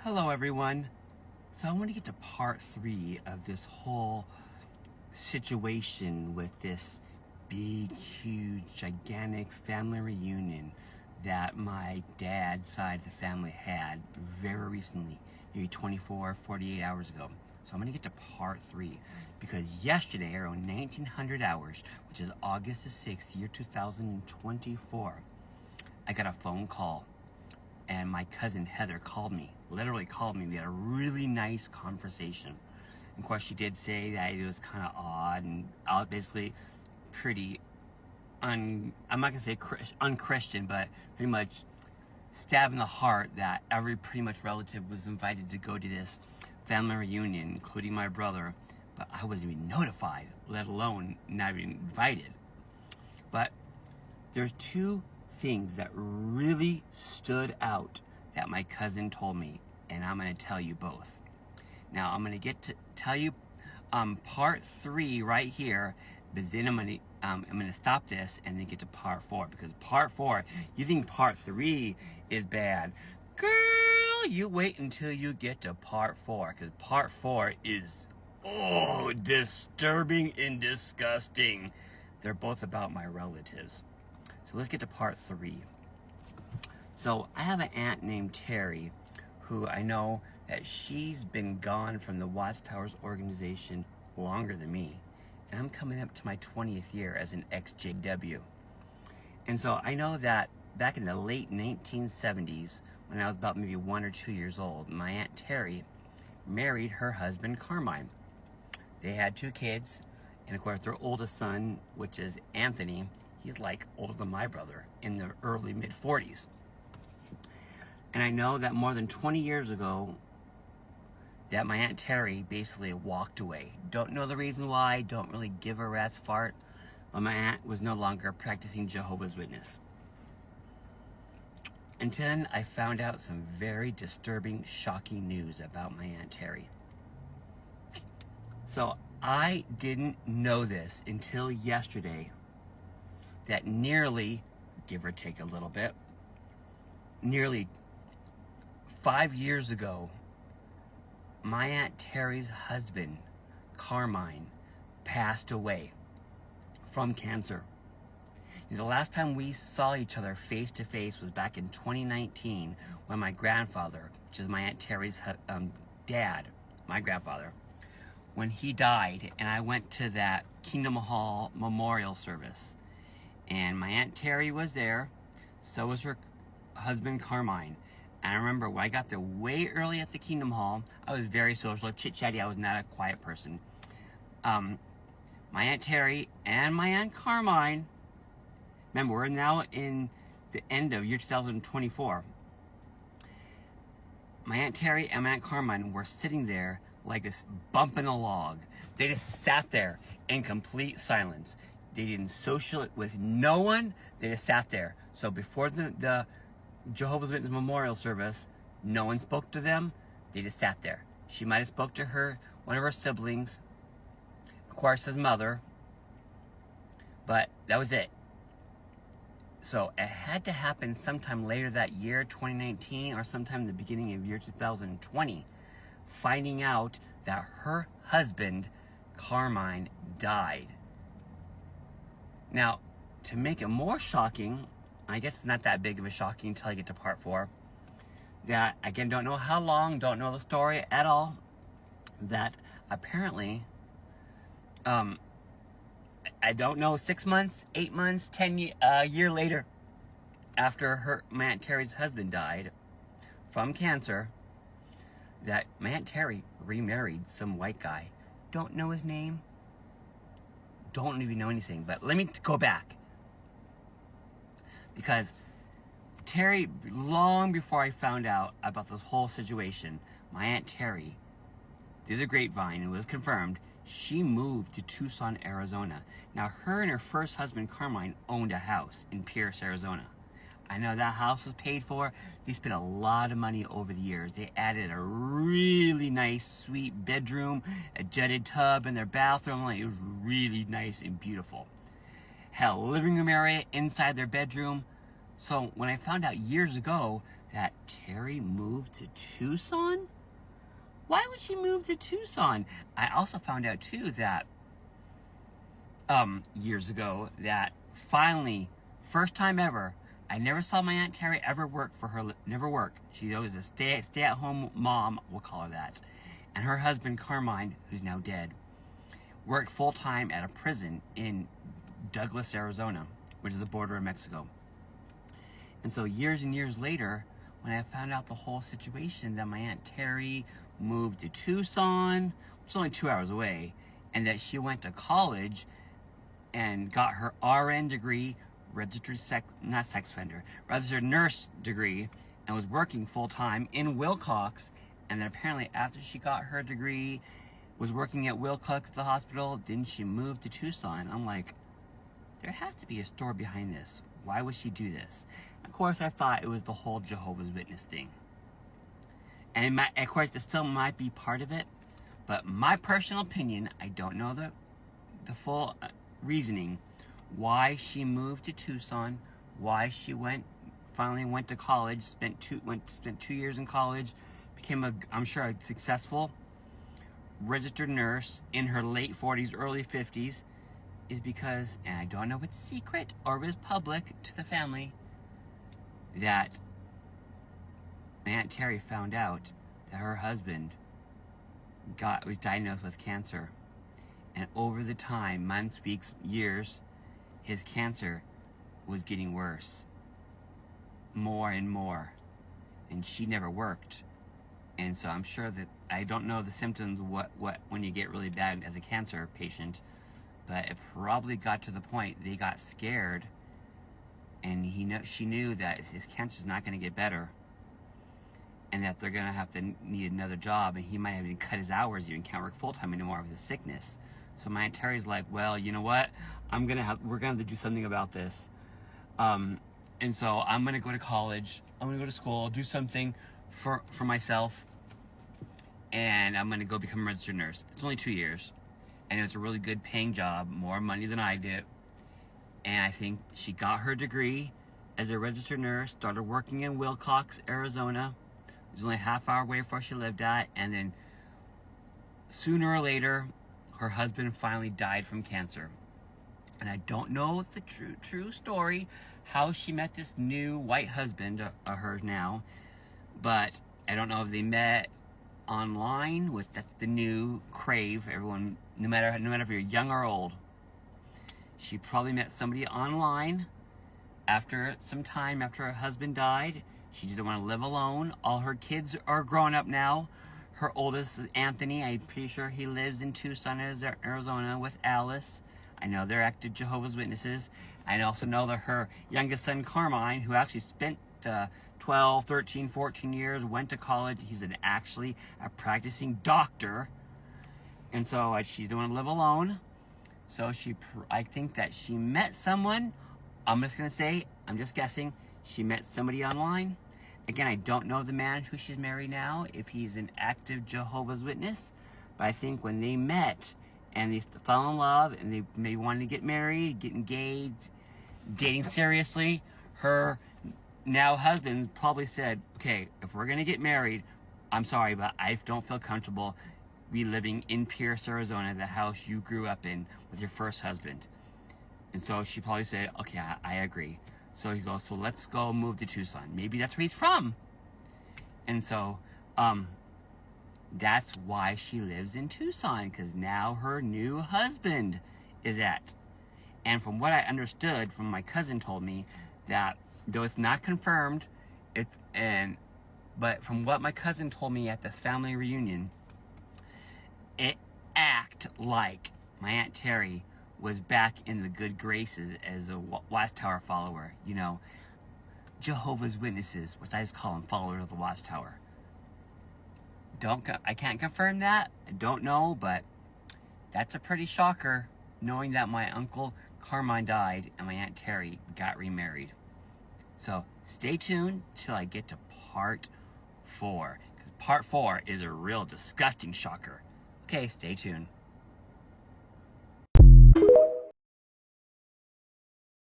Hello everyone. So I want to get to part 3 of this whole situation with this big, huge, gigantic family reunion that my dad's side of the family had very recently, maybe 24, 48 hours ago. So I'm going to get to part 3 because yesterday, around 1900 hours, which is August the 6th, year 2024, I got a phone call. And my cousin Heather called me, literally called me. We had a really nice conversation. Of course, she did say that it was kind of odd and basically pretty, I'm not going to say unchristian, but pretty much stab in the heart that every pretty much relative was invited to go to this family reunion, including my brother. But I wasn't even notified, let alone not even invited. But there's two things that really stood out that my cousin told me, and I'm going to tell you both. Now I'm going to get to tell you part 3 right here, but then I'm going to stop this and then get to part 4, because part 4, you think part 3 is bad, girl, you wait until you get to part 4, because part 4 is disturbing and disgusting. They're both about my relatives. So let's get to part 3. So I have an aunt named Terry, who I know that she's been gone from the Watchtowers organization longer than me. And I'm coming up to my 20th year as an ExJw. And so I know that back in the late 1970s, when I was about maybe 1 or 2 years old, my Aunt Terry married her husband Carmine. They had 2 kids, and of course their oldest son, which is Anthony, he's like older than my brother, in the early mid-40s. And I know that more than 20 years ago, that my Aunt Terry basically walked away. Don't know the reason why, don't really give a rat's fart, but my aunt was no longer practicing Jehovah's Witness. And then I found out some very disturbing, shocking news about my Aunt Terry. So I didn't know this until yesterday, that nearly, give or take a little bit, nearly 5 years ago, my Aunt Terry's husband, Carmine, passed away from cancer. The last time we saw each other face to face was back in 2019, when my grandfather, which is my Aunt Terry's dad, my grandfather, when he died, and I went to that Kingdom Hall memorial service. And my Aunt Terry was there, so was her husband Carmine. And I remember when I got there way early at the Kingdom Hall, I was very social, chit-chatty, I was not a quiet person. My Aunt Terry and my Aunt Carmine, remember we're now in the end of year 2024. My Aunt Terry and my Aunt Carmine were sitting there like this bump in a log. They just sat there in complete silence. They didn't social it with no one. They just sat there. So before the Jehovah's Witness memorial service, no one spoke to them. They just sat there. She might have spoke to one of her siblings, of course his mother, but that was it. So it had to happen sometime later that year, 2019, or sometime in the beginning of year 2020, finding out that her husband, Carmine, died. Now, to make it more shocking, I guess it's not that big of a shocking until I get to part 4, that, again, don't know how long, don't know the story at all, that apparently, I don't know, 6 months, 8 months, 10 year later, after my Aunt Terry's husband died from cancer, that my Aunt Terry remarried some white guy. Don't know his name. Don't even know anything, but let me go back. Because Terry, long before I found out about this whole situation, my Aunt Terry, through the grapevine, it was confirmed, she moved to Tucson, Arizona. Now, her and her first husband, Carmine, owned a house in Pierce, Arizona. I know that house was paid for. They spent a lot of money over the years. They added a really nice, sweet bedroom, a jetted tub in their bathroom. Like, it was really nice and beautiful. Had a living room area inside their bedroom. So when I found out years ago that Terry moved to Tucson? Why would she move to Tucson? I also found out too that years ago that finally, first time ever, I never saw my Aunt Terry ever work for her, never work. She was a stay-at-home mom, we'll call her that. And her husband, Carmine, who's now dead, worked full-time at a prison in Douglas, Arizona, which is the border of Mexico. And so years and years later, when I found out the whole situation that my Aunt Terry moved to Tucson, which is only 2 hours away, and that she went to college and got her RN degree, registered nurse degree, and was working full-time in Wilcox. And then apparently after she got her degree, was working at Wilcox, the hospital, then she moved to Tucson. I'm like, there has to be a story behind this. Why would she do this? Of course, I thought it was the whole Jehovah's Witness thing. And of course, it still might be part of it. But my personal opinion, I don't know the full reasoning why she moved to Tucson, why she finally went to college, spent 2 years in college, became I'm sure a successful registered nurse in her late 40s, early 50s, is because, and I don't know if it's secret or if it's public to the family, that Aunt Terry found out that her husband was diagnosed with cancer. And over the time, months, weeks, years, his cancer was getting worse. More and more. And she never worked. And so I'm sure that, I don't know the symptoms, what when you get really bad as a cancer patient, but it probably got to the point they got scared, and she knew that his cancer's not going to get better, and that they're going to have to need another job, and he might have even cut his hours, even can't work full-time anymore with his sickness. So my Aunt Terry's like, well, you know what? we're going to have to do something about this. And so I'm going to go to college. I'm going to go to school, do something for myself. And I'm going to go become a registered nurse. It's only 2 years. And it's a really good paying job, more money than I did. And I think she got her degree as a registered nurse, started working in Wilcox, Arizona. It was only a half-hour away from where she lived at. And then sooner or later, her husband finally died from cancer. And I don't know the true story, how she met this new white husband of hers now. But I don't know if they met online, which that's the new crave. Everyone, no matter if you're young or old, she probably met somebody online after some time after her husband died. She didn't want to live alone. All her kids are grown up now. Her oldest is Anthony. I'm pretty sure he lives in Tucson, Arizona with Alice. I know they're active Jehovah's Witnesses. I also know that her youngest son, Carmine, who actually spent 12, 13, 14 years, went to college. He's actually a practicing doctor. And so she didn't want to live alone. So I think that she met someone. I'm just going to say, I'm just guessing, she met somebody online. Again, I don't know the man who she's married now, if he's an active Jehovah's Witness. But I think when they met and they fell in love and they maybe wanted to get married, get engaged, dating seriously, her now husband probably said, okay, if we're going to get married, I'm sorry, but I don't feel comfortable living in Pierce, Arizona, the house you grew up in with your first husband. And so she probably said, okay, I agree. So he goes, so let's go move to Tucson. Maybe that's where he's from. And so that's why she lives in Tucson, because now her new husband is at. And from what I understood, from my cousin told me, that though it's not confirmed, but from what my cousin told me at the family reunion, it acted like my Aunt Terry was back in the good graces as a Watchtower follower. You know, Jehovah's Witnesses, which I just call them followers of the Watchtower. I can't confirm that. I don't know, but that's a pretty shocker, knowing that my uncle Carmine died and my Aunt Terry got remarried. So stay tuned till I get to part 4, because part 4 is a real disgusting shocker. Okay, stay tuned.